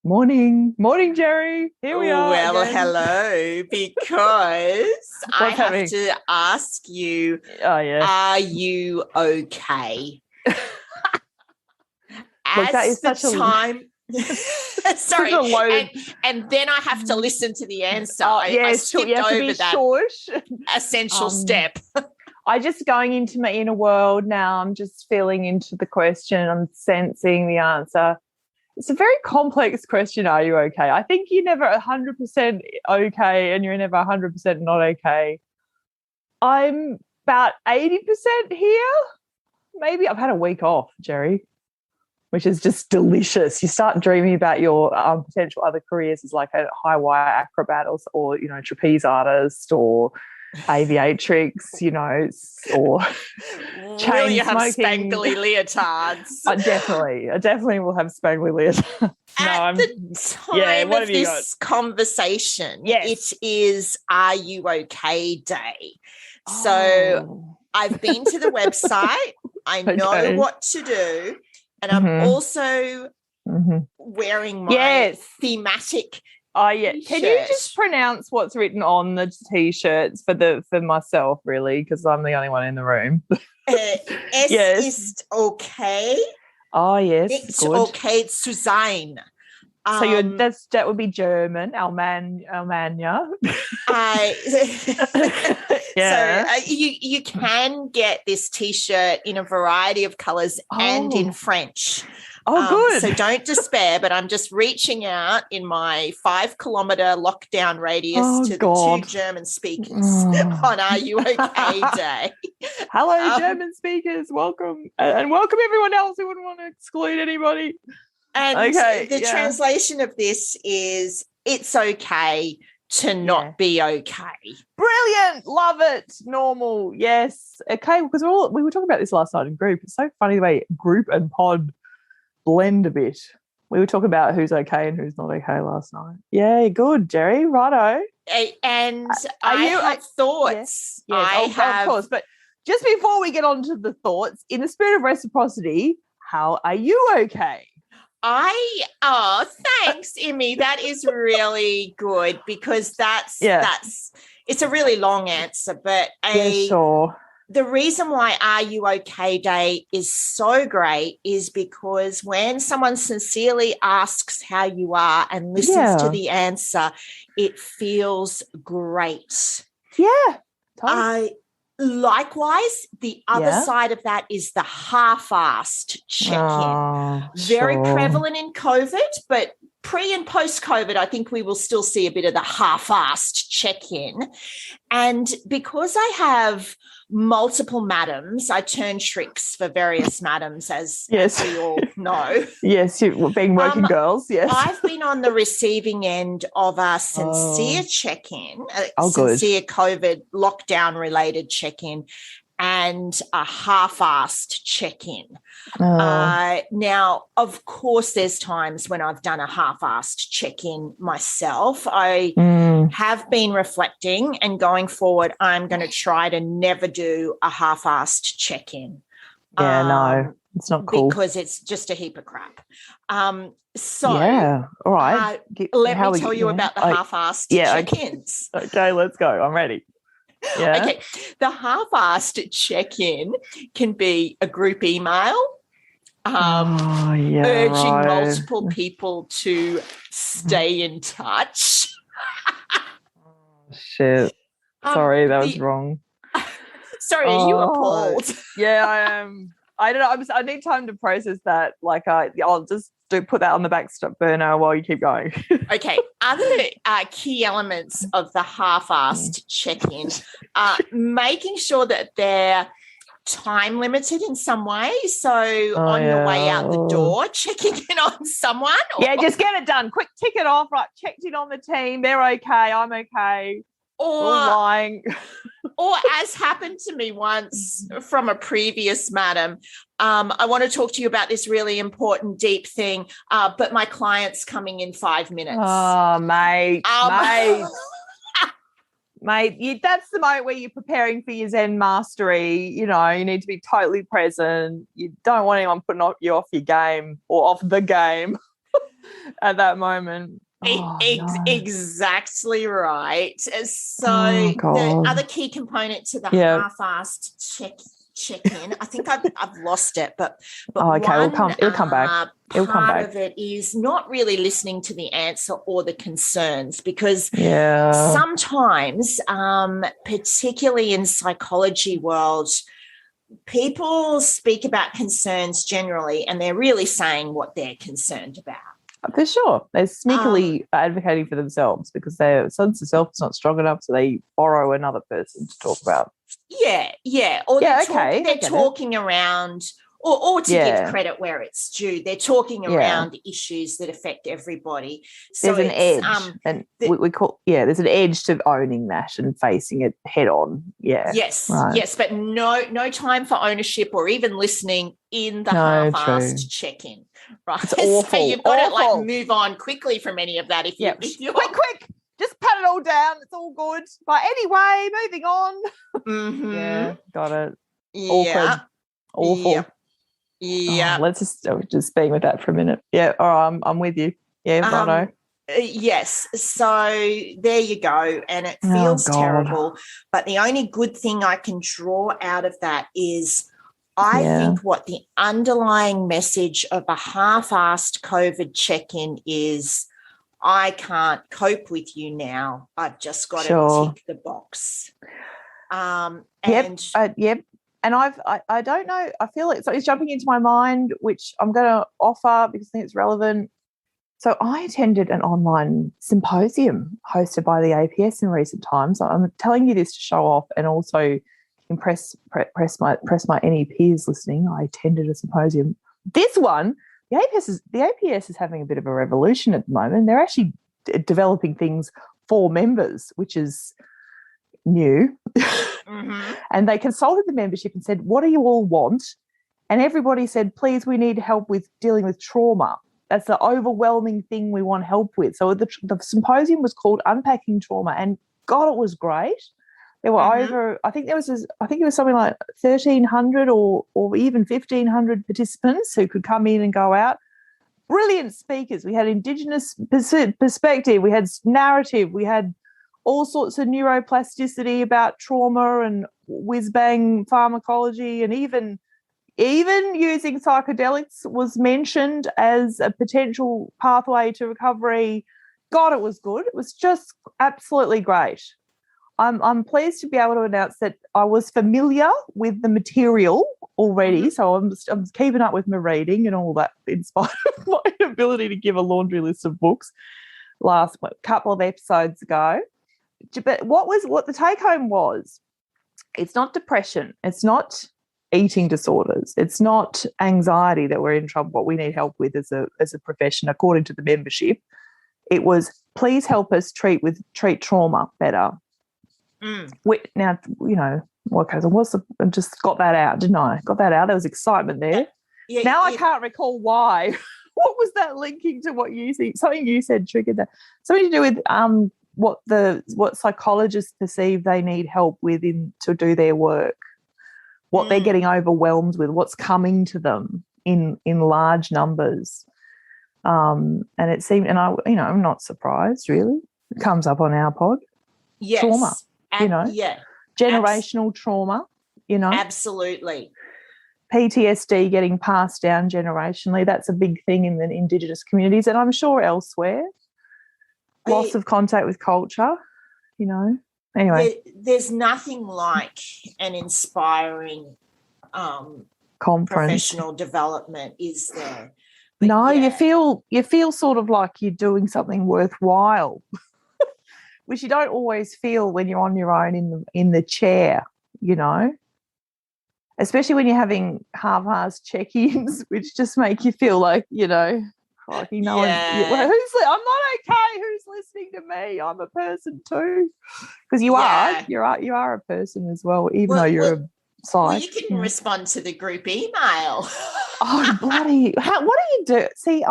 Morning, Jerry. Here we are. Well, again. hello, because I have happening? to ask you, Oh yeah. are you okay? Look, that is the such a time. Sorry, such a loaded. And then I have to listen to the answer. Oh I yes, skipped you have to over be that short. essential step. I just going into my inner world now. I'm just feeling into the question. I'm sensing the answer. It's a very complex question. Are you okay? I think you're never 100% okay, and you're never 100% not okay. I'm about 80% here. Maybe I've had a week off, Jerry, which is just delicious. You start dreaming about your potential other careers as like a high wire acrobat or trapeze artist or aviatrix, or Will you chain have smoking. spangly leotards? I definitely will have spangly leotards. At the time of this conversation, yes. It is Are You Okay Day. So I've been to the website. I know what to do. And I'm also wearing my thematic T-shirt. Can you just pronounce what's written on the T-shirts for myself, really, because I'm the only one in the room? Es ist okay. Oh, yes. It's good. okay zu sein. So that would be German, Almania. So you can get this T-shirt in a variety of colours and in French. Oh, good. So don't despair, but I'm just reaching out in my 5-kilometre lockdown radius to the 2 German speakers on Are You Okay Day. Hello, German speakers. Welcome. And welcome everyone else who wouldn't want to exclude anybody. And the translation of this is it's okay to not be okay. Brilliant. Love it. Normal. Yes. Okay. Because we were talking about this last night in group. It's so funny the way group and pod blend a bit. We were talking about who's okay and who's not okay last night. Yeah, good, Jerry. Righto. And I have thoughts. Yes, of course. But just before we get on to the thoughts, in the spirit of reciprocity, how are you okay? Thanks, Imi. That is really good because that's it's a really long answer, but the reason why Are You Okay Day is so great is because when someone sincerely asks how you are and listens to the answer, it feels great. Yeah. Likewise, the other side of that is the half-assed check-in. Very prevalent in COVID, but pre- and post-COVID, I think we will still see a bit of the half-assed check-in. And because I have multiple madams, I turn tricks for various madams, as we all know. Yes, being working girls, yes. I've been on the receiving end of a sincere check-in, sincere COVID lockdown-related check-in, and a half-assed check-in. Now, of course, there's times when I've done a half-assed check-in myself. I have been reflecting, and going forward, I'm going to try to never do a half-assed check-in. No, it's not cool. Because it's just a heap of crap. All right. Let me tell you about the half-assed check-ins. Okay, let's go. I'm ready. Yeah. Okay. The half-assed check-in can be a group email, urging multiple people to stay in touch. Shit. Sorry, that was wrong. Sorry, are you appalled? Yeah, I am. I don't know. I need time to process that. Like, I'll just put that on the back burner while you keep going. Okay. Other key elements of the half-assed check-in are making sure that they're time limited in some way. So on your way out the door, checking in on someone. Just get it done. Quick, tick it off. Right, checked in on the team. They're okay. I'm okay. Or lying. Or as happened to me once from a previous madam, I want to talk to you about this really important, deep thing, but my client's coming in 5 minutes. Oh, mate. Mate, that's the moment where you're preparing for your Zen mastery. You need to be totally present. You don't want anyone putting you off your game or off the game. at that moment. Oh, no. Exactly right. So the other key component to the half-assed check-in, I think I've lost it, but okay, one it'll come back. Part of it is not really listening to the answer or the concerns, because sometimes, particularly in psychology world, people speak about concerns generally, and they're really saying what they're concerned about. For sure. They're sneakily advocating for themselves because their sense of self is not strong enough, so they borrow another person to talk about. Yeah. Or they're talking around, or to give credit where it's due, they're talking around issues that affect everybody. So there's an edge, and we call there's an edge to owning that and facing it head on. Yeah. Yes, but no time for ownership or even listening in the half-assed check-in. Right. It's awful. So you've got to move on quickly from any of that. If you quick. Just pat it all down. It's all good. But anyway, moving on. Mm-hmm. Yeah, got it. Yeah. Awful. Yeah. Let's just being with that for a minute. Yeah. All right. I'm with you. Yeah. Righto. Yes. So there you go. And it feels terrible. But the only good thing I can draw out of that is I think what the underlying message of a half-assed COVID check-in is, I can't cope with you now. I've just got to tick the box. Yep. And I don't know. I feel like it's jumping into my mind, which I'm going to offer because I think it's relevant. So I attended an online symposium hosted by the APS in recent times. I'm telling you this to show off and also impress my any peers listening. I attended a symposium. This one, the APS is having a bit of a revolution at the moment. They're actually developing things for members, which is new. Mm-hmm. And they consulted the membership and said, what do you all want? And everybody said, please, we need help with dealing with trauma. That's the overwhelming thing we want help with. So the symposium was called Unpacking Trauma, and God, it was great. There were over, I think it was something like 1,300 or even 1,500 participants who could come in and go out. Brilliant speakers. We had Indigenous perspective. We had narrative. We had all sorts of neuroplasticity about trauma and whiz-bang pharmacology, and even using psychedelics was mentioned as a potential pathway to recovery. God, it was good. It was just absolutely great. I'm pleased to be able to announce that I was familiar with the material already, so I'm keeping up with my reading and all that in spite of my inability to give a laundry list of books last couple of episodes ago. But what the take home was, it's not depression, it's not eating disorders, it's not anxiety that we're in trouble, what we need help with as a profession, according to the membership. It was, please help us treat trauma better. Now, I just got that out, didn't I? Got that out. There was excitement there. I can't recall why. What was that linking to what you see? Something you said triggered that. Something to do with what psychologists perceive they need help with to do their work. What they're getting overwhelmed with, what's coming to them in large numbers. And it seemed, and I'm not surprised really. It comes up on our pod. Yes. Trauma. Generational trauma, Absolutely. PTSD getting passed down generationally, that's a big thing in the Indigenous communities, and I'm sure elsewhere. Loss of contact with culture, Anyway. There's nothing like an inspiring conference. Professional development, is there? But you feel sort of like you're doing something worthwhile. Which you don't always feel when you're on your own in the chair, especially when you're having half-assed check-ins, which just make you feel like, I'm not okay. Who's listening to me? I'm a person too, because you are a person as well, even though you're a psych. Well, you can respond to the group email. Oh bloody! What do you do? See,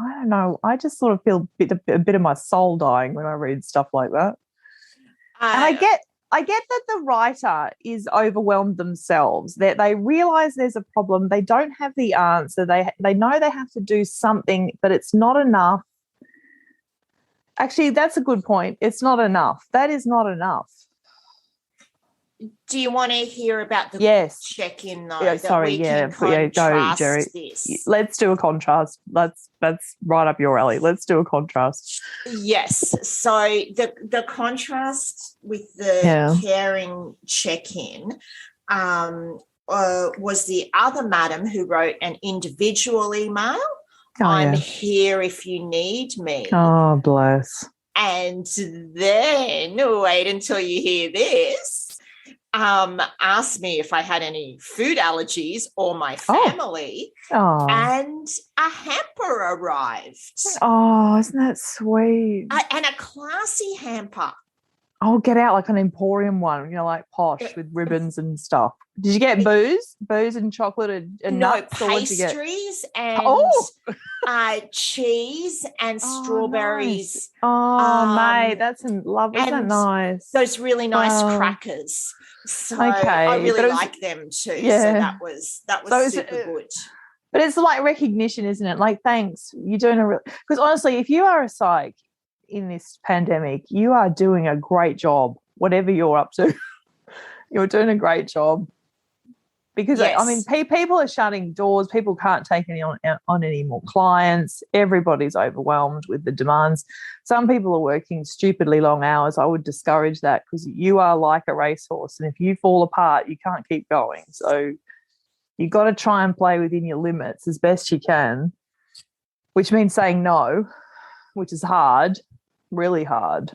I don't know. I just sort of feel a bit of my soul dying when I read stuff like that. And I get that the writer is overwhelmed themselves, that they realize there's a problem. They don't have the answer. They know they have to do something, but it's not enough. Actually, that's a good point. It's not enough. That is not enough. Do you want to hear about the check-in, though? Go, Jerry. This? Let's do a contrast. That's right up your alley. Let's do a contrast. Yes. So the contrast with the caring check-in was the other madam who wrote an individual email. I'm here if you need me. Oh, bless. And then, wait until you hear this. Asked me if I had any food allergies or my family, and a hamper arrived. Oh, isn't that sweet? And a classy hamper. Oh, get out like an emporium one, like posh with ribbons and stuff. Did you get booze and chocolate and nuts? Pastries and cheese and strawberries. Nice. Oh, mate, that's lovely. Isn't that nice? Those really nice crackers. So I really like them too. Yeah. So that was super good. But it's like recognition, isn't it? Like, thanks. You're doing because honestly, if you are a psych in this pandemic, you are doing a great job, whatever you're up to. You're doing a great job. Because, I mean, people are shutting doors. People can't take on any more clients. Everybody's overwhelmed with the demands. Some people are working stupidly long hours. I would discourage that because you are like a racehorse, and if you fall apart, you can't keep going. So you've got to try and play within your limits as best you can, which means saying no, which is hard, really hard.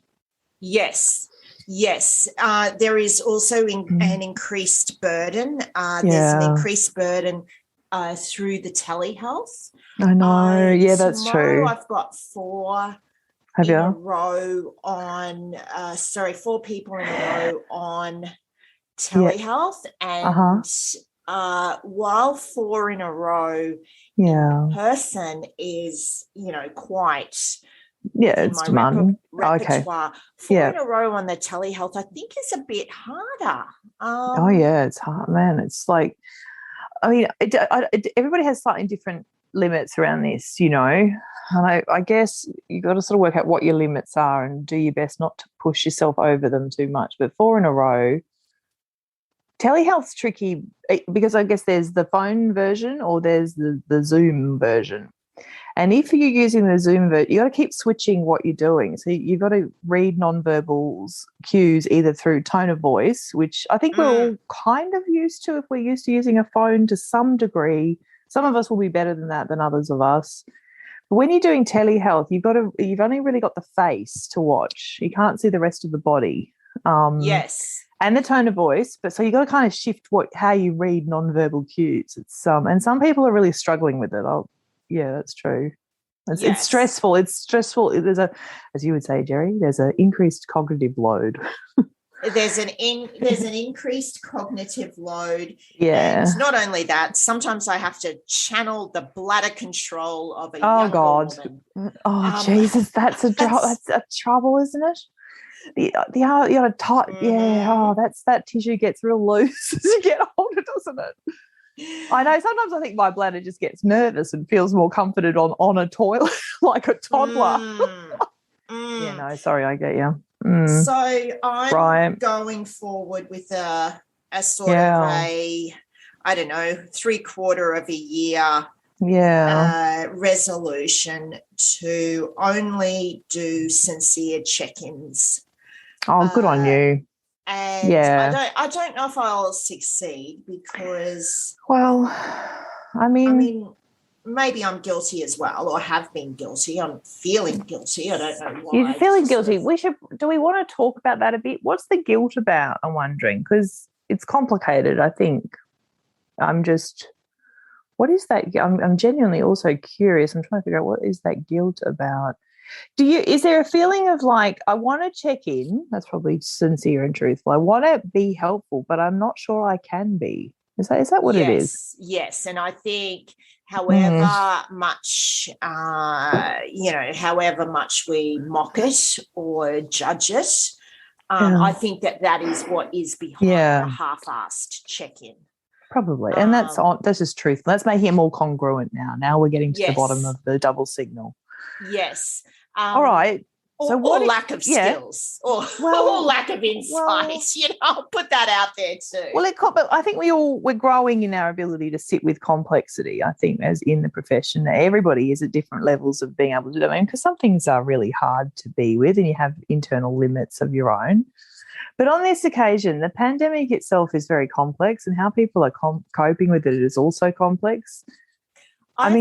Yes. There is also an increased burden. There's an increased burden through the telehealth. I know. That's true. I've got 4 Have in you? a row on 4 people in a row on telehealth. And while 4 in a row person is, quite it's demanding. Repertoire. 4 in a row on the telehealth, I think, is a bit harder. It's hard, man. It's like, I mean, everybody has slightly different limits around this, and I guess you've got to sort of work out what your limits are and do your best not to push yourself over them too much. But 4 in a row, telehealth's tricky because I guess there's the phone version or there's the Zoom version. And if you're using the Zoom version, you got to keep switching what you're doing. So you've got to read nonverbals cues either through tone of voice, which I think we're all kind of used to if we're used to using a phone to some degree. Some of us will be better than that than others of us. But when you're doing telehealth, you've only really got the face to watch. You can't see the rest of the body. And the tone of voice, but so you got to kind of shift how you read nonverbal cues. It's and some people are really struggling with it. That's true. It's stressful. It's stressful. There's as you would say, Jerry, there's an increased cognitive load. There's an increased cognitive load. Yeah. And not only that, sometimes I have to channel the bladder control of a younger woman. Oh, Jesus, that's a trouble, isn't it? You got to tight. That tissue gets real loose as you get older, doesn't it? I know. Sometimes I think my bladder just gets nervous and feels more comforted on a toilet like a toddler. Yeah, no, sorry, I get you. So I'm going forward with a sort of a, I don't know, 3/4 of a year resolution to only do sincere check-ins. Oh, good on you. And I don't know if I'll succeed because I mean maybe I'm guilty as well, or have been guilty. I'm feeling guilty. I don't know why. You're feeling guilty. Do we want to talk about that a bit? What's the guilt about? I'm wondering, because it's complicated, I think. What is that? I'm genuinely also curious. I'm trying to figure out what is that guilt about. Is there a feeling of like, I want to check in? That's probably sincere and truthful. I want to be helpful, but I'm not sure I can be. Is that what it is? Yes. And I think however much, however much we mock it or judge it, I think that is what is behind the half-assed check-in. Probably. And that's just truthful. That's making it more congruent now. Now we're getting to the bottom of the double signal. Yes. All right. So or lack of skills or lack of insight. I'll put that out there too. Well, but I think we're growing in our ability to sit with complexity. I think as in the profession, everybody is at different levels of being able to do it, because some things are really hard to be with and you have internal limits of your own. But on this occasion, the pandemic itself is very complex, and how people are coping with it is also complex. I've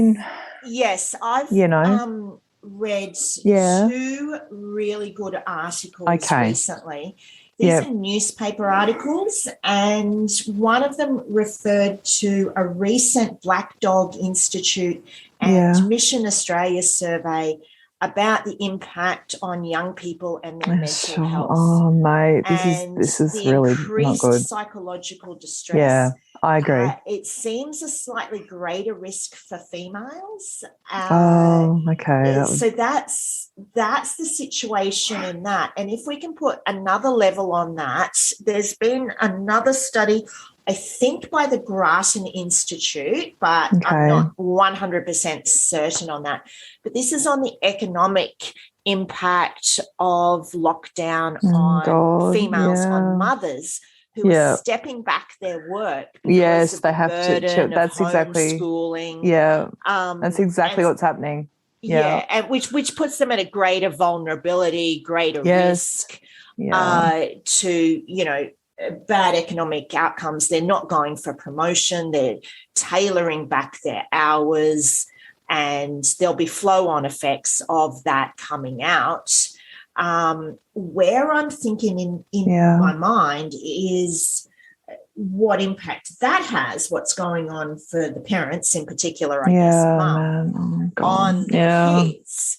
read two really good articles recently. These are newspaper articles, and one of them referred to a recent Black Dog Institute and Mission Australia survey about the impact on young people and their mental health. Oh, mate, this is really not good. Psychological distress. Yeah, I agree. It seems a slightly greater risk for females. Okay. So that's the situation in that. And if we can put another level on that, there's been another study, I think by the Grattan Institute, but I'm not 100% certain on that. But this is on the economic impact of lockdown on females, on mothers who are stepping back their work. Yes, they have to. That's exactly homeschooling. That's exactly what's happening. And which puts them at a greater vulnerability, greater risk to bad economic outcomes. They're not going for promotion. They're tailoring back their hours, and there'll be flow-on effects of that coming out. Where I'm thinking in my mind is what impact that has, what's going on for the parents in particular, I guess, mum, on their kids.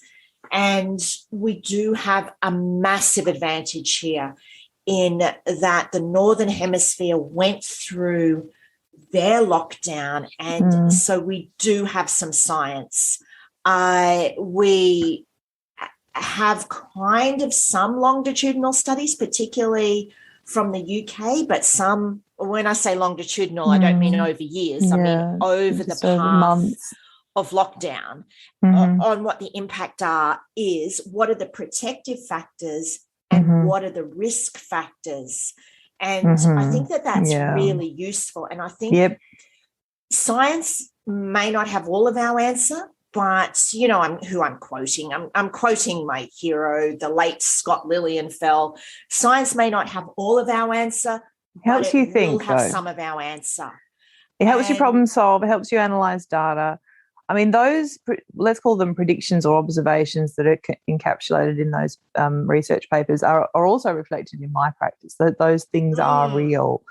And we do have a massive advantage here in that the Northern Hemisphere went through their lockdown, and so we do have some science. We have kind of some longitudinal studies, particularly from the UK, but some, when I say longitudinal, I don't mean over years, I mean over the path months of lockdown, on what the impact is, what are the protective factors and what are the risk factors. And I think that's really useful. And I think science may not have all of our answer, but, I'm quoting. I'm quoting my hero, the late Scott Lilienfeld. Science may not have all of our answer, helps you think, will have some of our answer. It helps you problem solve. It helps you analyse data. I mean, those, let's call them predictions or observations that are encapsulated in those research papers are also reflected in my practice. Those things are real.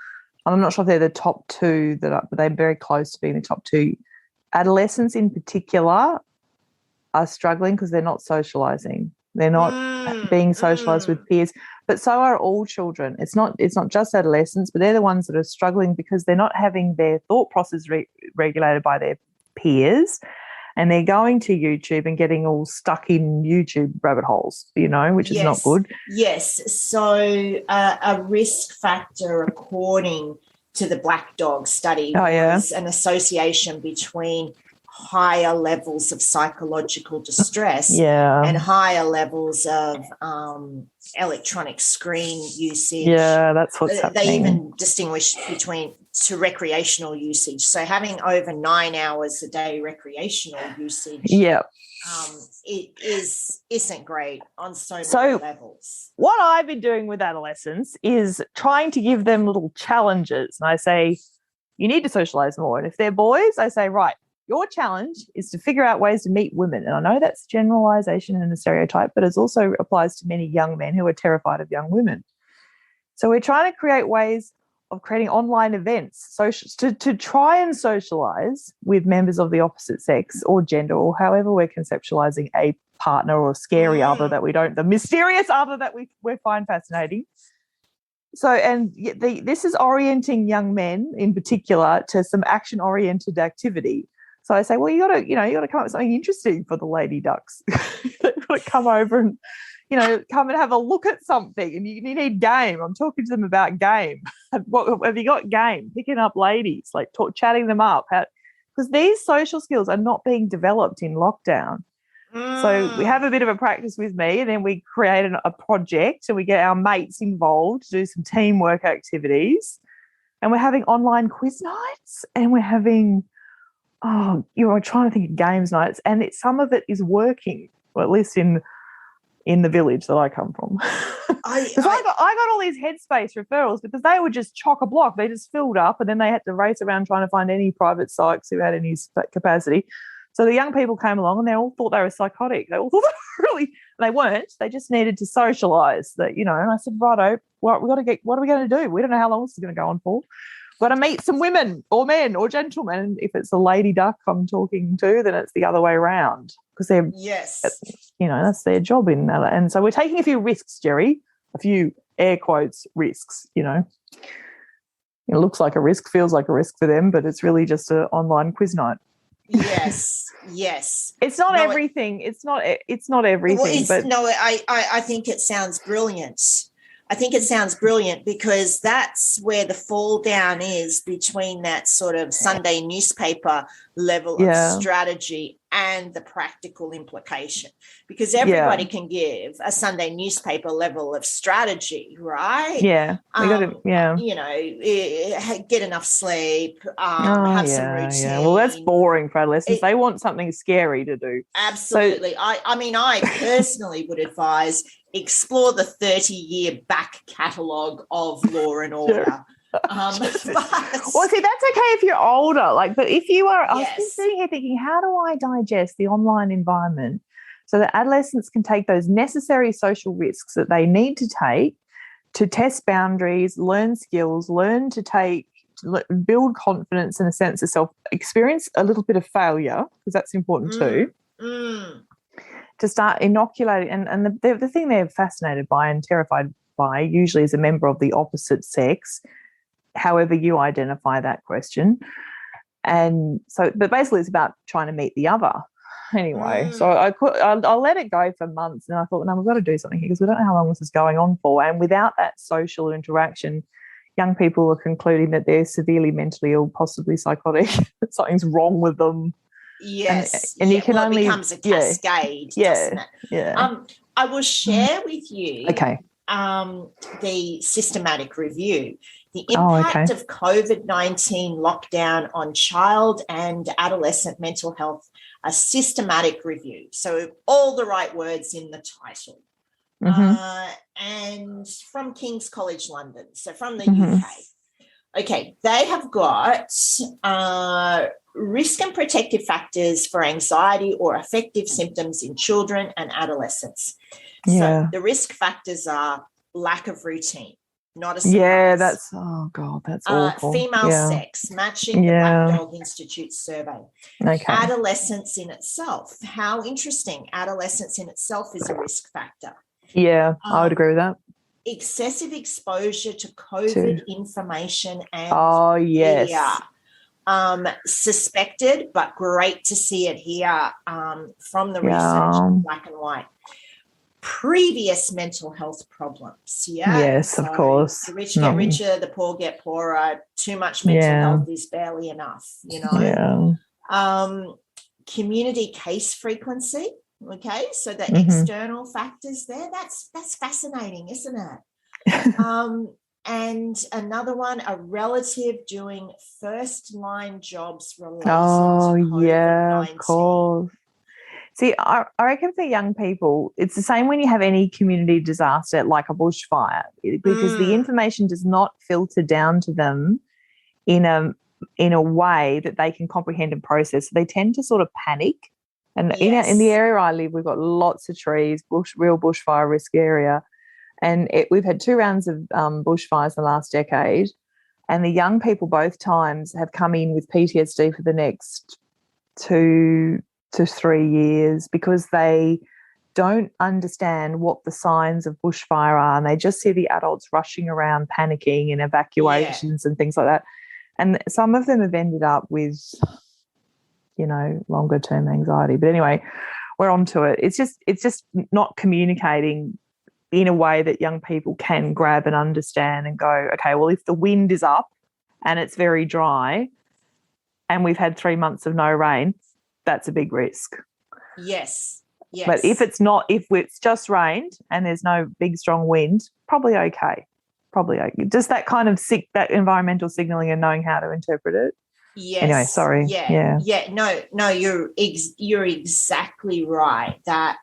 I'm not sure if they're the top two, but they're very close to being the top two. Adolescents in particular are struggling because they're not socialising. They're not being socialised with peers, but so are all children. It's not just adolescents, but they're the ones that are struggling because they're not having their thought process regulated by their peers, and they're going to YouTube and getting all stuck in YouTube rabbit holes, which is not good. Yes. So a risk factor, according to the Black Dog study, was an association between higher levels of psychological distress and higher levels of electronic screen usage. Yeah, that's what's happening. They even distinguish between to recreational usage. So having over 9 hours a day recreational usage it isn't great on so many levels. What I've been doing with adolescents is trying to give them little challenges. And I say, you need to socialise more. And if they're boys, I say, right, your challenge is to figure out ways to meet women. And I know that's generalisation and a stereotype, but it also applies to many young men who are terrified of young women. So we're trying to create ways of creating online events to try and socialise with members of the opposite sex or gender, or however we're conceptualising a partner or a scary other the mysterious other that we find fascinating. So, and this is orienting young men in particular to some action-oriented activity. So I say, well, you got to come up with something interesting for the lady ducks. They've got to come over and come and have a look at something, and you need game. I'm talking to them about game. What have you got? Game, picking up ladies, like chatting them up, because these social skills are not being developed in lockdown. So we have a bit of a practice with me, and then we create a project, and we get our mates involved to do some teamwork activities, and we're having online quiz nights, and we're having trying to think of games nights, and some of it is working, or at least in the village that I come from. Because I got all these Headspace referrals because they would just chock a block. They just filled up, and then they had to race around trying to find any private psychs who had any capacity. So the young people came along, and they all thought they were psychotic. They all thought they were they weren't. They just needed to socialise. And I said, righto, what are we going to do? We don't know how long this is going to go on for. We've got to meet some women or men or gentlemen. And if it's a lady duck I'm talking to, then it's the other way around, because they're, that's their job in that. And so we're taking a few risks, Jerry, a few air quotes risks, It looks like a risk, feels like a risk for them, but it's really just an online quiz night. Yes. It's not everything. It's not everything. I think it sounds brilliant. I think it sounds brilliant, because that's where the fall down is between that sort of Sunday newspaper level of strategy and the practical implication, because everybody can give a Sunday newspaper level of strategy, right? Yeah. Get enough sleep, have some routine. Yeah. Well, that's boring for adolescents. They want something scary to do. Absolutely. So, I personally would advise explore the 30-year back catalogue of Law and Order. Well, see, that's okay if you're older. But if you are, I was sitting here thinking, how do I digest the online environment so that adolescents can take those necessary social risks that they need to take to test boundaries, learn skills, learn to build confidence and a sense of self, experience a little bit of failure, because that's important too. To start inoculating, and the thing they're fascinated by and terrified by usually is a member of the opposite sex, however you identify that question. And so, but basically it's about trying to meet the other anyway. So I'll let it go for months, and I thought, no, we've got to do something here, because we don't know how long this is going on for. And without that social interaction, young people are concluding that they're severely mentally ill, possibly psychotic, that something's wrong with them. Yes. And you can it only becomes a cascade, doesn't it? Yeah. I will share with you the systematic review, the impact of COVID-19 lockdown on child and adolescent mental health, a systematic review. So all the right words in the title. And from King's College London, so from the UK. Okay, they have got risk and protective factors for anxiety or affective symptoms in children and adolescents. So the risk factors are lack of routine, not a surprise. Yeah, that's awful. Female sex, matching the Black Dog Institute survey. Okay. Adolescence in itself. How interesting. Adolescence in itself is a risk factor. Yeah, I would agree with that. Excessive exposure to COVID information and media. Suspected, but great to see it here from the research in black and white. Previous mental health problems. Yes, of course. The rich get richer, the poor get poorer. Too much mental health is barely enough, community case frequency. Okay, so the external factors there, that's fascinating, isn't it? And another one, a relative doing first-line jobs related to COVID-19. Of course. See, I reckon for young people, it's the same when you have any community disaster like a bushfire, because the information does not filter down to them in a way that they can comprehend and process. So they tend to sort of panic. And in the area I live, we've got lots of trees, real bushfire risk area. And we've had 2 rounds of bushfires in the last decade. And the young people both times have come in with PTSD for the next 2 to 3 years, because they don't understand what the signs of bushfire are, and they just see the adults rushing around panicking and evacuations and things like that. And some of them have ended up with longer term anxiety. But anyway, we're onto it. It's just not communicating in a way that young people can grab and understand and go, okay, well, if the wind is up and it's very dry and we've had 3 months of no rain, that's a big risk. Yes. Yes. But if it's just rained and there's no big strong wind, probably okay. Just that kind of that environmental signaling and knowing how to interpret it. Yes. Anyway, sorry. Yeah. No, you're exactly right. That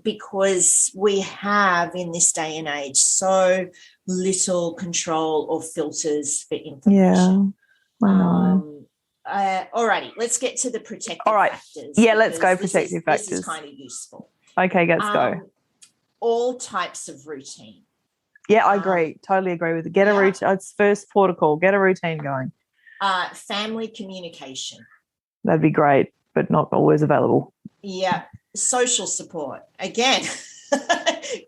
because we have in this day and age so little control or filters for information. Yeah. I know. Alrighty, let's get to the protective factors. Yeah, let's go protective factors. This is kind of useful. Okay, let's go. All types of routine. Yeah, I agree. Totally agree with it. Get a routine. It's first protocol. Get a routine going. Family communication. That'd be great, but not always available. Yeah. Social support. Again,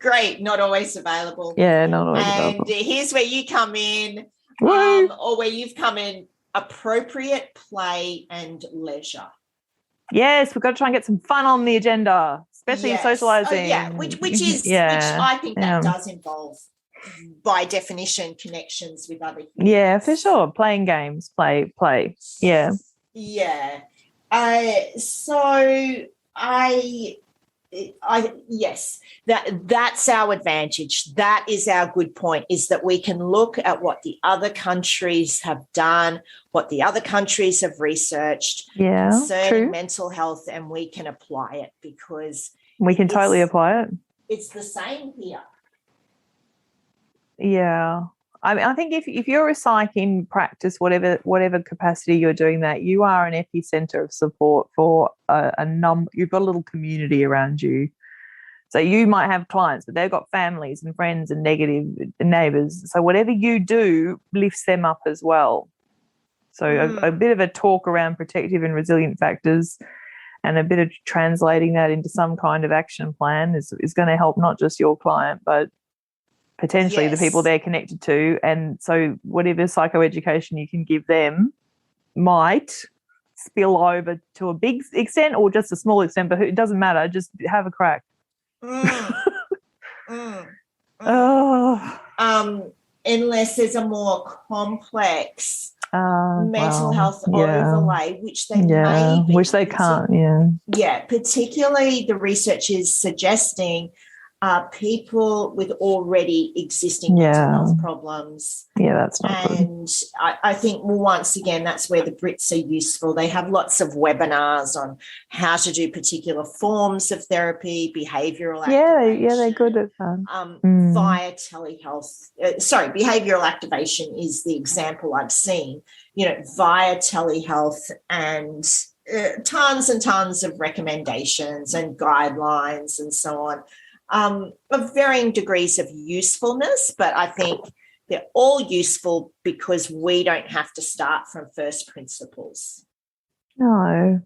great, not always available. Yeah, not always available. And here's where you come in, or where you've come in, appropriate play and leisure. Yes, we've got to try and get some fun on the agenda, especially in socialising. Which I think that does involve, by definition, connections with other humans. Yeah, for sure. Playing games, play. Yeah. Yeah. Yes, that's our advantage. That is our good point, is that we can look at what the other countries have done, what the other countries have researched concerning mental health, and we can apply it because we can totally apply it. It's the same here. Yeah. I mean, I think if you're a psych in practice, whatever capacity you're doing that, you are an epicenter of support for you've got a little community around you. So you might have clients, but they've got families and friends and negative neighbours. So whatever you do lifts them up as well. So a bit of a talk around protective and resilient factors and a bit of translating that into some kind of action plan is going to help not just your client, but potentially the people they're connected to. And so whatever psychoeducation you can give them might spill over to a big extent or just a small extent, but it doesn't matter. Just have a crack. Unless there's a more complex mental health overlay, which they may be. Which they can't, Yeah, particularly the research is suggesting people with already existing mental health problems. Yeah, that's not good. And I think, once again, that's where the Brits are useful. They have lots of webinars on how to do particular forms of therapy, behavioural activation. Yeah, they're good at that. Via telehealth. Behavioural activation is the example I've seen, via telehealth, and tons and tons of recommendations and guidelines and so on. Of varying degrees of usefulness, but I think they're all useful because we don't have to start from first principles. No.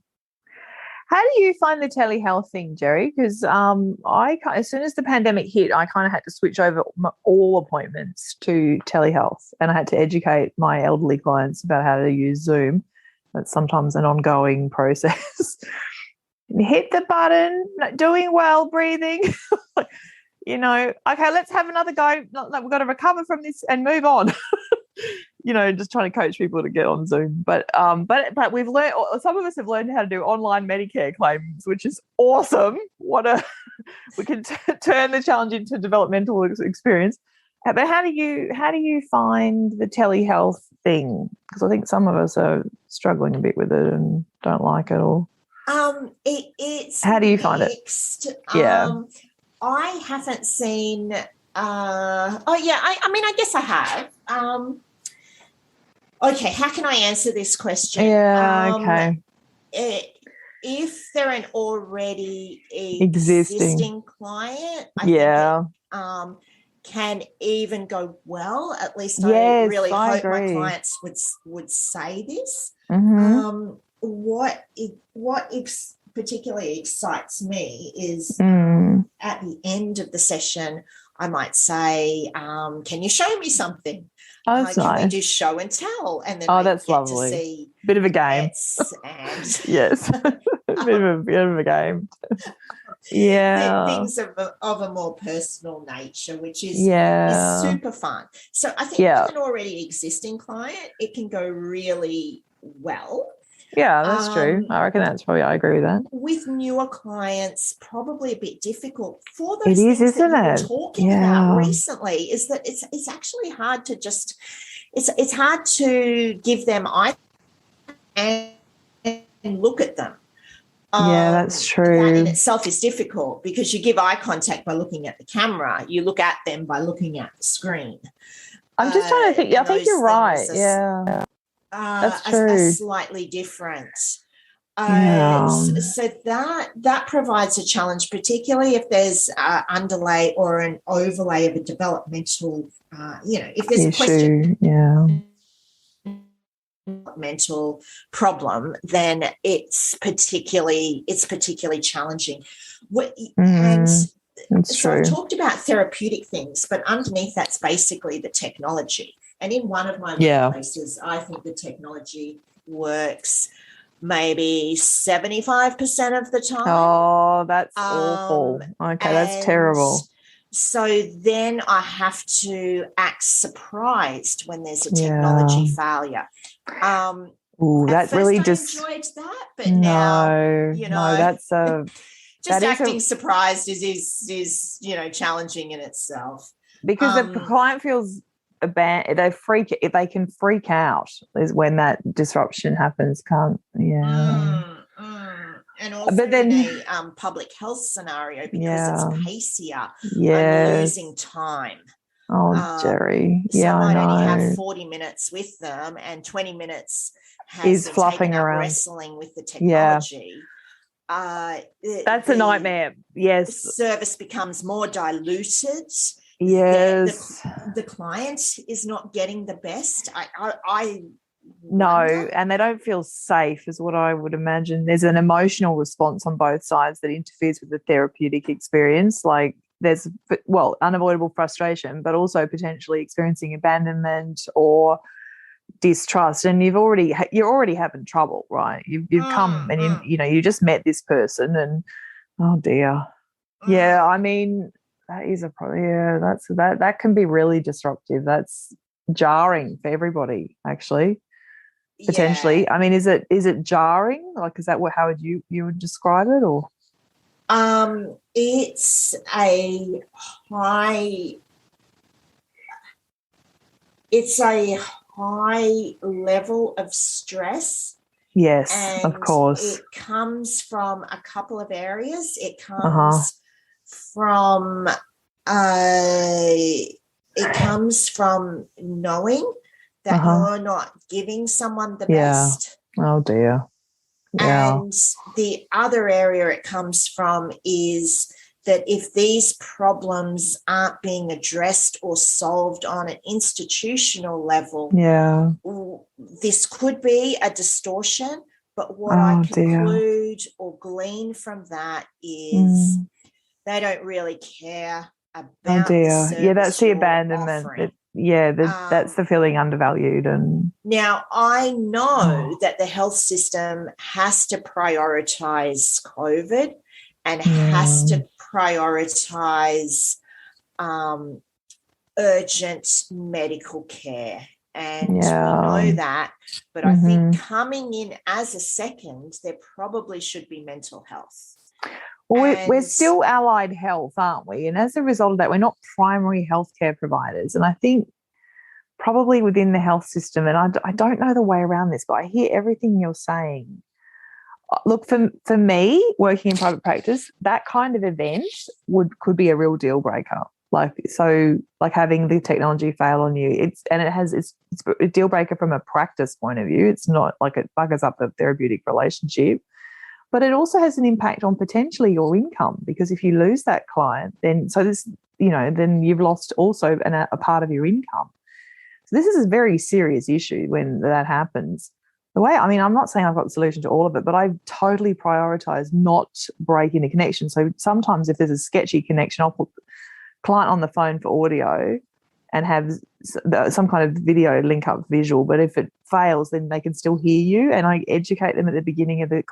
How do you find the telehealth thing, Jerry? Because as soon as the pandemic hit, I kind of had to switch over all appointments to telehealth, and I had to educate my elderly clients about how to use Zoom. That's sometimes an ongoing process. Hit the button, doing well, breathing. Okay, let's have another go. We've got to recover from this and move on. Just trying to coach people to get on Zoom. But we've learned. Some of us have learned how to do online Medicare claims, which is awesome. We can turn the challenge into developmental experience. But how do you find the telehealth thing? Because I think some of us are struggling a bit with it and don't like it all. It's how do you find it? I haven't seen. I guess I have. Okay, how can I answer this question? Yeah. Okay. If they're an already existing client, I think it, can even go well. At least I really hope my clients would say this. Mm-hmm. What particularly excites me is at the end of the session, I might say, can you show me something? Oh, that's nice. Can we do show and tell? And then that's lovely. to see bit of a game. And Yes. bit of a game. Yeah. Things of a more personal nature, which is super fun. So I think with an already existing client, it can go really well. Yeah, that's true. I reckon I agree with that. With newer clients, probably a bit difficult for those things that you were talking about recently, is that it's actually hard to just, it's hard to give them eye and look at them. That's true. That in itself is difficult because you give eye contact by looking at the camera. You look at them by looking at the screen. I'm just trying to think. I think you're right. That's true. Are slightly different. So that provides a challenge, particularly if there's underlay or an overlay of a developmental, if there's a question. Mental problem, then it's particularly challenging. And so I've talked about therapeutic things, but underneath that's basically the technology. And in one of my places, I think the technology works maybe 75% of the time. Oh, that's awful. Okay, that's terrible. So then I have to act surprised when there's a technology failure. That really just enjoyed that, but now that's just acting surprised is challenging in itself because the client feels abandoned. They can freak out is when that disruption happens. And also but then, in a public health scenario, because it's pacier, I'm losing time. Oh, Jerry. So I might only have 40 minutes with them and 20 minutes is fluffing around wrestling with the technology. That's a nightmare. Yes. The service becomes more diluted. Yes. The client is not getting the best. No, and they don't feel safe is what I would imagine. There's an emotional response on both sides that interferes with the therapeutic experience. Like there's, unavoidable frustration, but also potentially experiencing abandonment or distrust. And you're already having trouble, right? You've come and you just met this person and, oh dear. Yeah, I mean, that is a problem. Yeah, that can be really disruptive. That's jarring for everybody, actually. Potentially. I mean, is it jarring? Like, is that how you would describe it, or? It's a high level of stress. Yes, and of course. It comes from a couple of areas. It comes from knowing that you're not giving someone the best. Oh dear. Yeah. And the other area it comes from is that if these problems aren't being addressed or solved on an institutional level, this could be a distortion. But what I conclude or glean from that is they don't really care about the service that's the abandonment. That's the feeling undervalued. And now I know that the health system has to prioritize COVID and has to prioritize urgent medical care. And we know that, but I think coming in as a second, there probably should be mental health. Well, we're still allied health, aren't we? And as a result of that, we're not primary healthcare providers. And I think probably within the health system, and I don't know the way around this, but I hear everything you're saying. Look, for me, working in private practice, that kind of event could be a real deal breaker. Like having the technology fail on you, it's a deal breaker from a practice point of view. It's not like it buggers up the therapeutic relationship. But it also has an impact on potentially your income, because if you lose that client, then you've lost also a part of your income. So this is a very serious issue when that happens. I'm not saying I've got the solution to all of it, but I totally prioritize not breaking the connection. So sometimes if there's a sketchy connection, I'll put the client on the phone for audio and have some kind of video link up visual. But if it fails, then they can still hear you. And I educate them at the beginning of the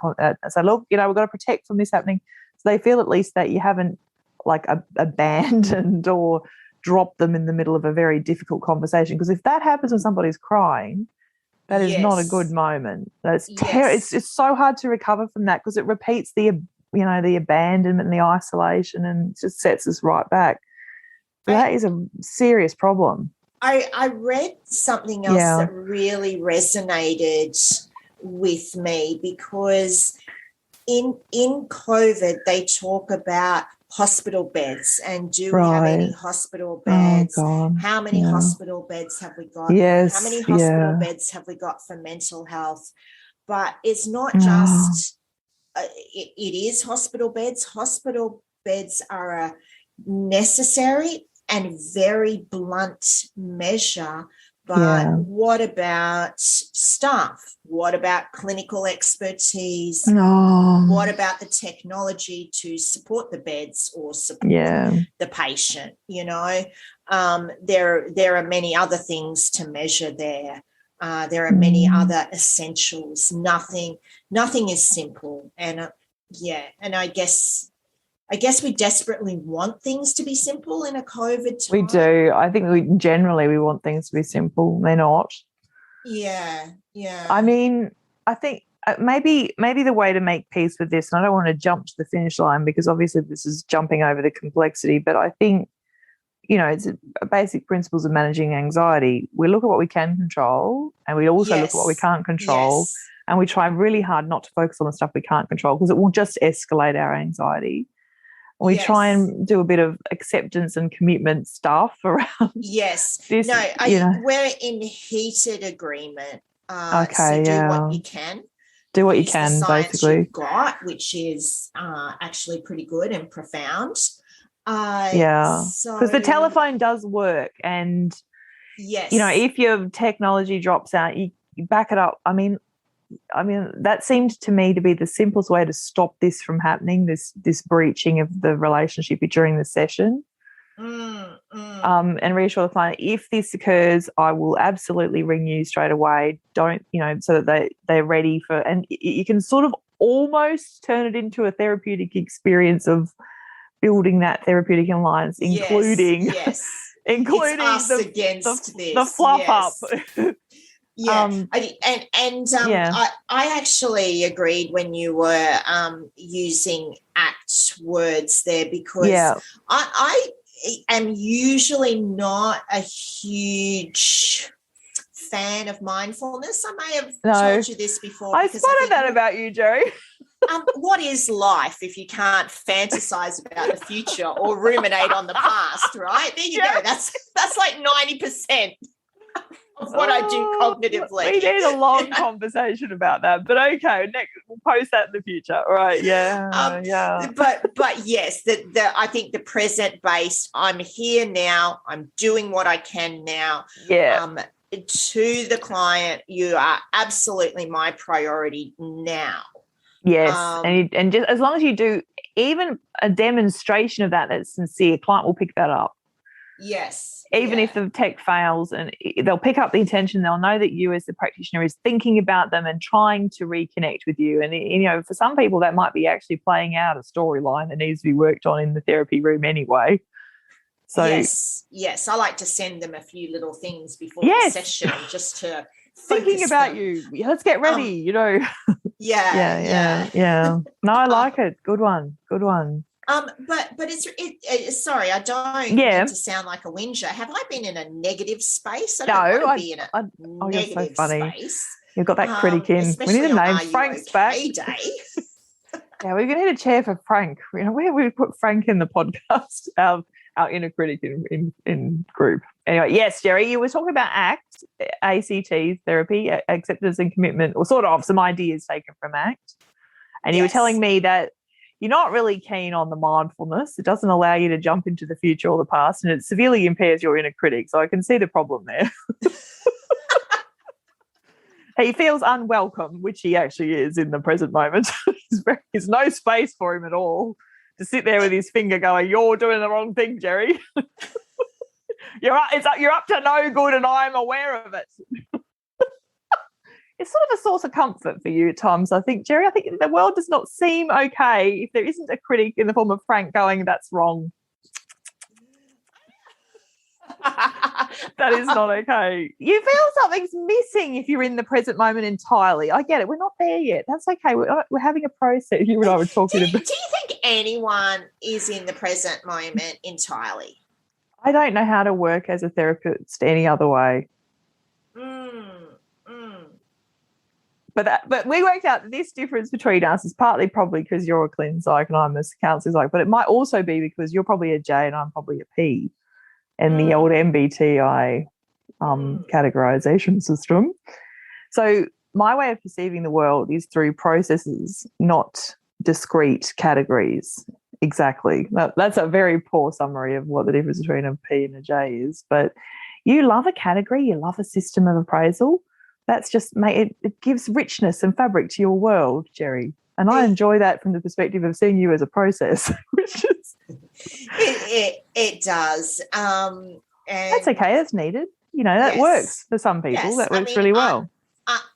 say, look, we've got to protect from this happening. So they feel at least that you haven't like abandoned or dropped them in the middle of a very difficult conversation. Because if that happens when somebody's crying, that is not a good moment. That's it's so hard to recover from that because it repeats the abandonment and the isolation and just sets us right back. So that is a serious problem. I read something else that really resonated with me because in COVID they talk about hospital beds and do we have any hospital beds? How many hospital beds have we got? Yes. How many hospital beds have we got for mental health? But it's not just it is hospital beds. Hospital beds are a necessary and very blunt measure. But what about staff? What about clinical expertise? What about the technology to support the beds or support the patient? There are many other things to measure there. There are many other essentials. Nothing is simple. And and I guess we desperately want things to be simple in a COVID time. We do. I think we want things to be simple. They're not. Yeah. I mean, I think maybe the way to make peace with this, and I don't want to jump to the finish line because obviously this is jumping over the complexity, but I think, it's a basic principles of managing anxiety. We look at what we can control and we also look at what we can't control, and we try really hard not to focus on the stuff we can't control because it will just escalate our anxiety. We try and do a bit of acceptance and commitment stuff around this. We're in heated agreement. So do what you can. Do what you can, the science basically. You've got, which is actually pretty good and profound. Because the telephone does work, and if your technology drops out, you back it up. I mean, that seemed to me to be the simplest way to stop this from happening, this breaching of the relationship during the session. And reassure the client, if this occurs, I will absolutely ring you straight away. Don't, so that they're ready for, and you can sort of almost turn it into a therapeutic experience of building that therapeutic alliance, including including it's us against the fluff up. I actually agreed when you were using ACT words there because I am usually not a huge fan of mindfulness. I may have told you this before. I spotted that about you, Jerry. What is life if you can't fantasize about the future or ruminate on the past, right? There you go. That's like 90%. Of what I do cognitively. We need a long conversation about that. But okay, next we'll post that in the future. All right, But yes, I think the present based, I'm here now, I'm doing what I can now. To the client, you are absolutely my priority now. Yes. And just as long as you do even a demonstration of that's sincere, client will pick that up. Yes. Even if the tech fails, and they'll pick up the intention, they'll know that you as the practitioner is thinking about them and trying to reconnect with you. And, for some people that might be actually playing out a storyline that needs to be worked on in the therapy room anyway. So yes. I like to send them a few little things before the session just to thinking about them. You. Let's get ready, Yeah. No, I like it. Good one. But it's sorry, I don't mean to sound like a whinger. Have I been in a negative space? I don't want to be in a negative space. You've got that critic in. We need a name. Frank's back. Day. Yeah, we're going to need a chair for Frank. Where we put Frank in the podcast, our inner critic in group. Anyway, yes, Jerry, you were talking about ACT therapy, acceptance and commitment, or sort of some ideas taken from ACT. And you were telling me that you're not really keen on the mindfulness. It doesn't allow you to jump into the future or the past, and it severely impairs your inner critic. So I can see the problem there. He feels unwelcome, which he actually is in the present moment. There's no space for him at all to sit there with his finger going, "You're doing the wrong thing, Jerry." You're up to no good, and I'm aware of it. It's sort of a source of comfort for you at times, I think, Jerry. I think the world does not seem okay if there isn't a critic in the form of Frank going, that's wrong. That is not okay. You feel something's missing if you're in the present moment entirely. I get it. We're not there yet. That's okay. We're having a process. You and I were talking about. Do you think anyone is in the present moment entirely? I don't know how to work as a therapist any other way. But we worked out that this difference between us is partly probably because you're a clin psych and I'm a counselling psych, but it might also be because you're probably a J and I'm probably a P in the old MBTI categorization system. So my way of perceiving the world is through processes, not discrete categories. Exactly. That's a very poor summary of what the difference between a P and a J is. But you love a category, you love a system of appraisal. That's just it gives richness and fabric to your world, Jerry. And I enjoy that from the perspective of seeing you as a process, which is it does. And that's okay. That's needed. That works for some people. Yes. That works really well.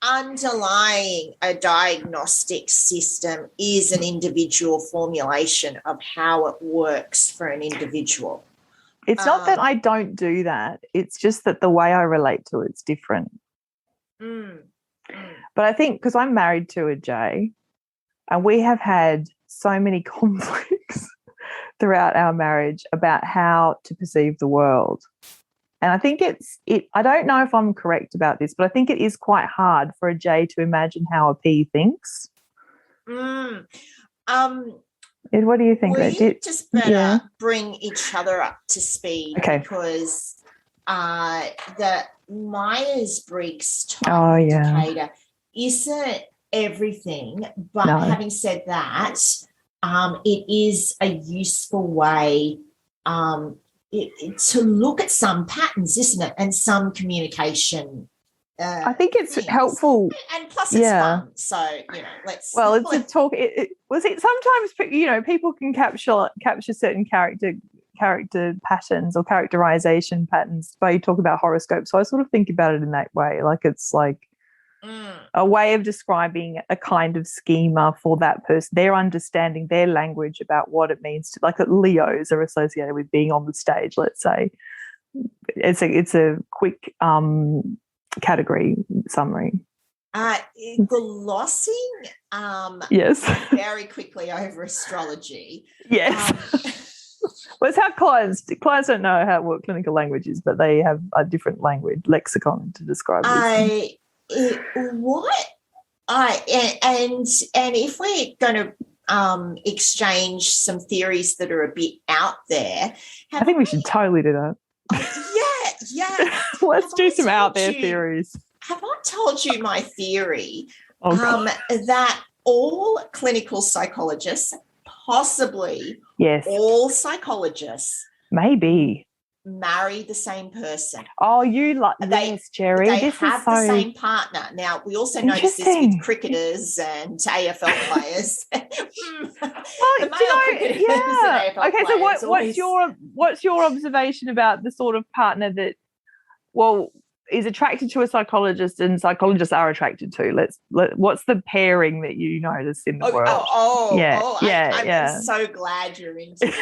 Underlying a diagnostic system is an individual formulation of how it works for an individual. It's not that I don't do that. It's just that the way I relate to it's different. But I think because I'm married to a J and we have had so many conflicts throughout our marriage about how to perceive the world. And I think I don't know if I'm correct about this, but I think it is quite hard for a J to imagine how a P thinks. Ed, what do you think? We just better bring each other up to speed because the Myers-Briggs type indicator isn't everything, but having said that, it is a useful way to look at some patterns, isn't it, and some communication. I think it's helpful, and plus it's fun. So let's. Well, it's a talk. Sometimes people can capture certain character patterns or characterization patterns by talk about horoscopes. So I sort of think about it in that way, like it's like a way of describing a kind of schema for that person. They're understanding their language about what it means to, like Leos are associated with being on the stage, let's say. It's a quick category summary. Glossing very quickly over astrology. Yes. Well, it's how clients don't know what clinical language is, but they have a different language lexicon to describe this. And if we're going to exchange some theories that are a bit out there, I think we should totally do that. Yeah. Let's do some out there theories. Have I told you my theory that all clinical psychologists, possibly all psychologists, maybe marry the same person? Oh, yes, Jerry. They have the same partner. Now, we also notice this with cricketers and AFL players. What's your observation about the sort of partner that, is attracted to a psychologist and psychologists are attracted to? What's the pairing that you notice in the world? I'm so glad you're into this.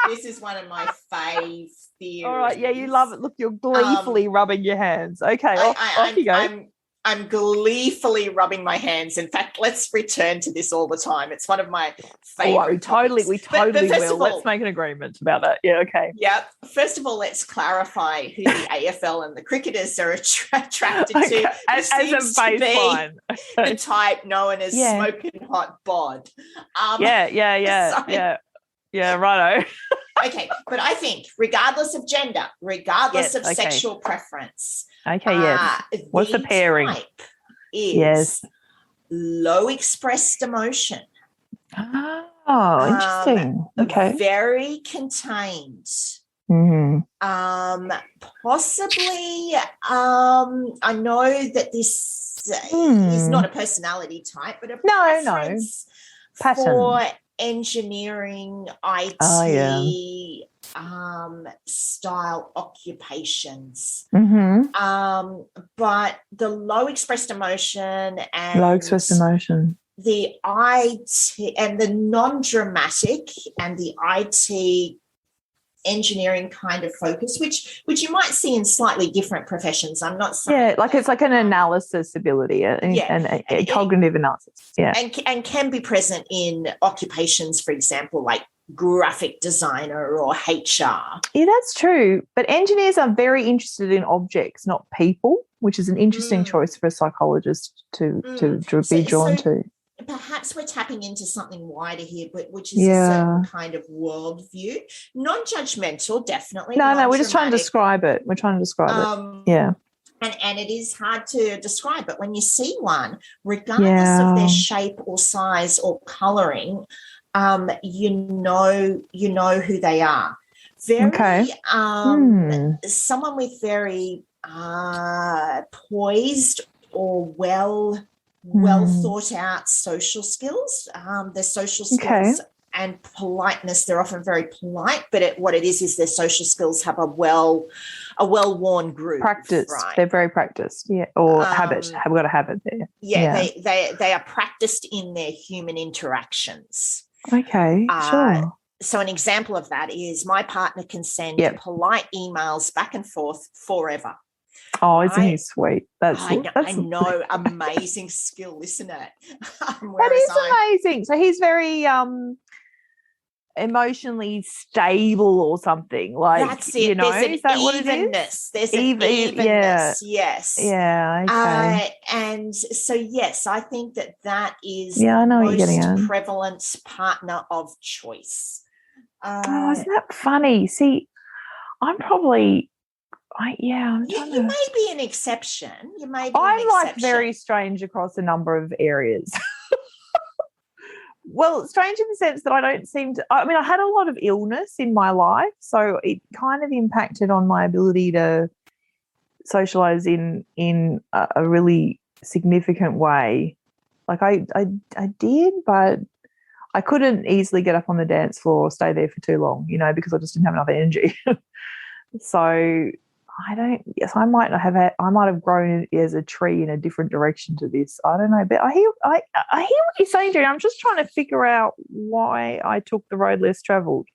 This is one of my fave theories. All right, you love it. Look, you're gleefully rubbing your hands. Okay, off you go. I'm gleefully rubbing my hands. In fact, let's return to this all the time. It's one of my favorite topics. We totally will. Let's make an agreement about that. Yeah, okay. Yeah. First of all, let's clarify who the AFL and the cricketers are attracted to. As a baseline. The type known as smoking hot bod. Yeah, righto. Okay, but I think regardless of gender, regardless of sexual preference, what's the pairing? Type is low expressed emotion. Oh, interesting. Okay. Very contained. Mm-hmm. Possibly, I know that this is not a personality type, but a preference pattern. For engineering, IT, style occupations. But the low expressed emotion and the IT and the non-dramatic and the IT engineering kind of focus, which you might see in slightly different professions. I'm not saying it's like an analysis ability and a cognitive analysis. And can be present in occupations, for example, like graphic designer or HR. Yeah, that's true. But engineers are very interested in objects, not people, which is an interesting choice for a psychologist to be drawn to. Perhaps we're tapping into something wider here, but which is a certain kind of worldview. Non-judgmental, definitely. No, we're just trying to describe it. We're trying to describe it. Yeah. And it is hard to describe, but when you see one, regardless of their shape or size or colouring, you know who they are. Someone with very poised or well thought out social skills. Their social skills and politeness, they're often very polite, but what it is their social skills have a well-worn groove. Practiced. Right? They're very practiced, or habit. Have got a habit there. They are practiced in their human interactions. Okay, sure. So an example of that is my partner can send polite emails back and forth forever. Oh, isn't he sweet? I know, amazing skill, isn't it? That is amazing. So he's very emotionally stable or something. Like, that's it. Is that what it is? There's an evenness. Yes. Yeah. Okay. And so, yes, I think that is I know the what you're getting at. most prevalent partner of choice. Isn't that funny? See, I'm probably. I'm trying you may be an exception. I'm like very strange across a number of areas. Well, strange in the sense that I don't seem to. I mean, I had a lot of illness in my life, so it kind of impacted on my ability to socialize in a really significant way. Like I did, but I couldn't easily get up on the dance floor or stay there for too long, because I just didn't have enough energy. So. I might have grown as a tree in a different direction to this. I don't know, but I hear what you're saying, Jane. I'm just trying to figure out why I took the road less travelled.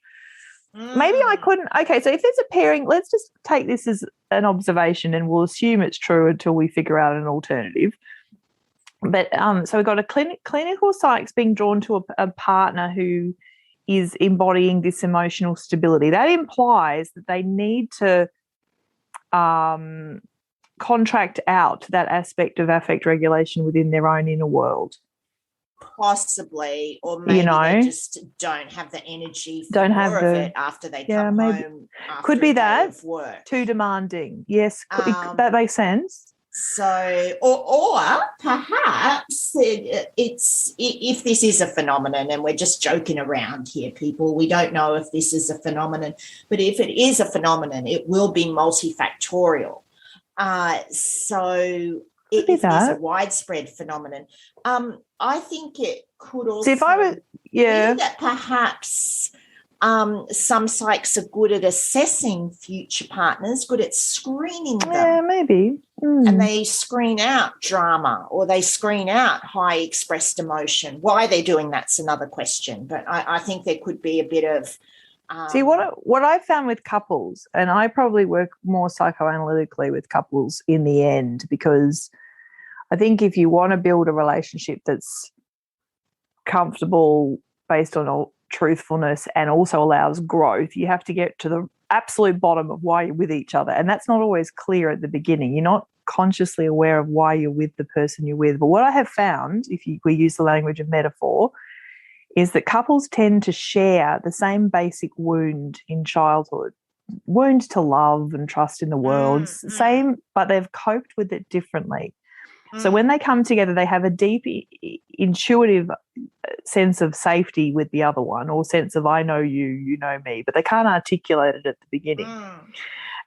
Maybe I couldn't. Okay, so if there's a pairing, let's just take this as an observation, and we'll assume it's true until we figure out an alternative. But so we've got a clinical psychs being drawn to a partner who is embodying this emotional stability. That implies that they need to contract out that aspect of affect regulation within their own inner world. Possibly, or maybe they just don't have the energy for more of it after they come home. Could be that work. Too demanding. Yes, that makes sense. So, or perhaps it's if this is a phenomenon, and we're just joking around here, people. We don't know if this is a phenomenon, but if it is a phenomenon, it will be multifactorial. So, if it is a widespread phenomenon, I think it could also be that perhaps. Some psychs are good at assessing future partners, good at screening them. Yeah, maybe. And they screen out drama, or they screen out high expressed emotion. Why they're doing that's another question. But I think there could be a bit of... See, what I found with couples, and I probably work more psychoanalytically with couples in the end, because I think if you want to build a relationship that's comfortable based on truthfulness and also allows growth, you have to get to the absolute bottom of why you're with each other, and that's not always clear at the beginning. You're not consciously aware of why you're with the person you're with. But what I have found, if we use the language of metaphor, is that couples tend to share the same basic wound in childhood, wound to love and trust in the world, same, but they've coped with it differently. So when they come together, they have a deep intuitive sense of safety with the other one, or sense of I know you, you know me, but they can't articulate it at the beginning.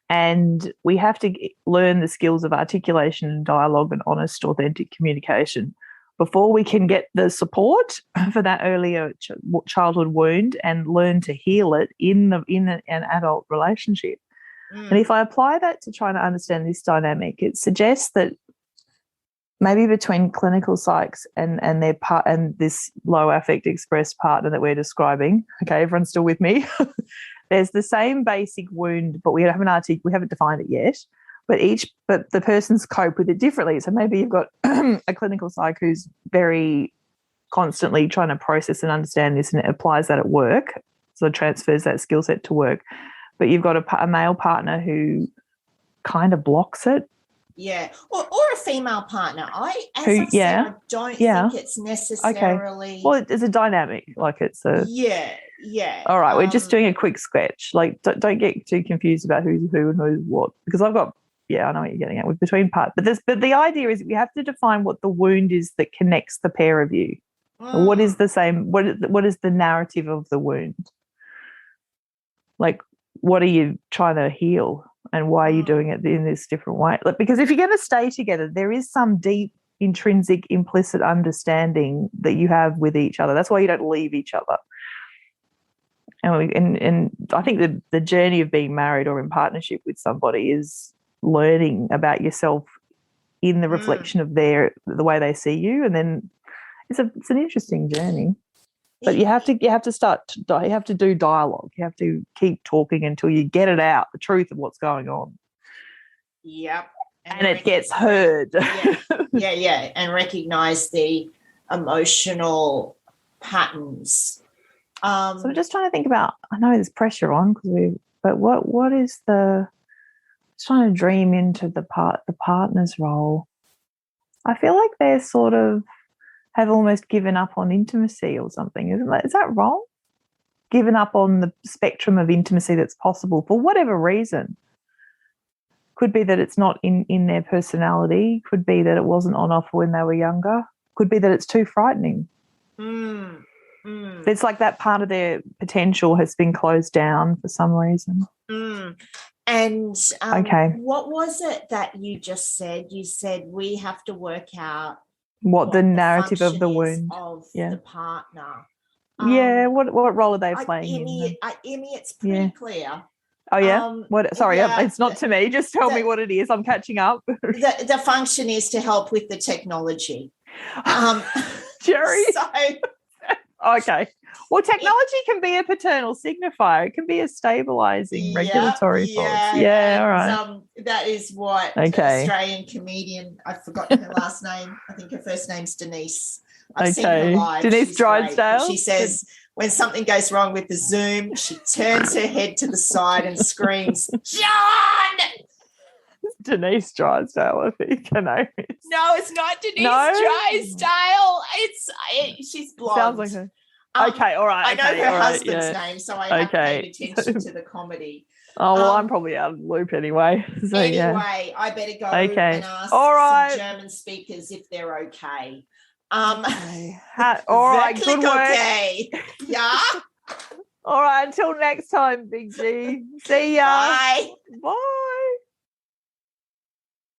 And we have to learn the skills of articulation and dialogue and honest, authentic communication before we can get the support for that earlier childhood wound and learn to heal it in an adult relationship. And if I apply that to trying to understand this dynamic, it suggests that maybe between clinical psychs and their part and this low affect expressed partner that we're describing, okay, everyone's still with me. There's the same basic wound, but we haven't defined it yet. But the persons cope with it differently. So maybe you've got a clinical psych who's very constantly trying to process and understand this, and it applies that at work, so transfers that skill set to work. But you've got a male partner who kind of blocks it. Yeah, or a female partner. I don't think it's necessarily. Okay. Well, it's a dynamic, like it's a. Yeah. All right, we're just doing a quick sketch. Like, don't get too confused about who's who and who's what, because I've got. Yeah, I know what you're getting at with between parts, but the idea is we have to define what the wound is that connects the pair of you. What is the same? What is the narrative of the wound? Like, what are you trying to heal? And why are you doing it in this different way? Because if you're going to stay together, there is some deep, intrinsic, implicit understanding that you have with each other. That's why you don't leave each other. And I think the journey of being married or in partnership with somebody is learning about yourself in the reflection of the way they see you, and then it's an interesting journey. But you have to do dialogue. You have to keep talking until you get it out, the truth of what's going on. Yep. And it gets heard. Yeah. And recognize the emotional patterns. So I'm just trying to think about, I know there's pressure on but what is just trying to dream into the partner's role. I feel like they're sort of have almost given up on intimacy or something. Is that wrong? Given up on the spectrum of intimacy that's possible for whatever reason. Could be that it's not in their personality. Could be that it wasn't on offer when they were younger. Could be that it's too frightening. It's like that part of their potential has been closed down for some reason. And what was it that you just said? You said we have to work out what the narrative of the wound of the partner. What role are they playing? Emmy, it's pretty clear. Oh yeah. It's not to me. Just tell me what it is. I'm catching up. The function is to help with the technology. Jerry. So. Okay. Well, technology can be a paternal signifier. It can be a stabilizing regulatory force. Yeah, all right. That is what the Australian comedian, I've forgotten her last name. I think her first name's Denise. I've seen her live. Denise Drysdale. She says when something goes wrong with the Zoom, she turns her head to the side and screams, "John!" Denise Drysdale, I think. I know. No, it's not Denise Drysdale. She's blonde. Sounds like her. Okay, all right. I know her husband's name, so I have paid attention to the comedy. Oh, well, I'm probably out of the loop anyway. So, I better go and ask some German speakers if they're okay. All right, good work. Okay. Yeah. All right, until next time, Big G. See ya. Bye. Bye.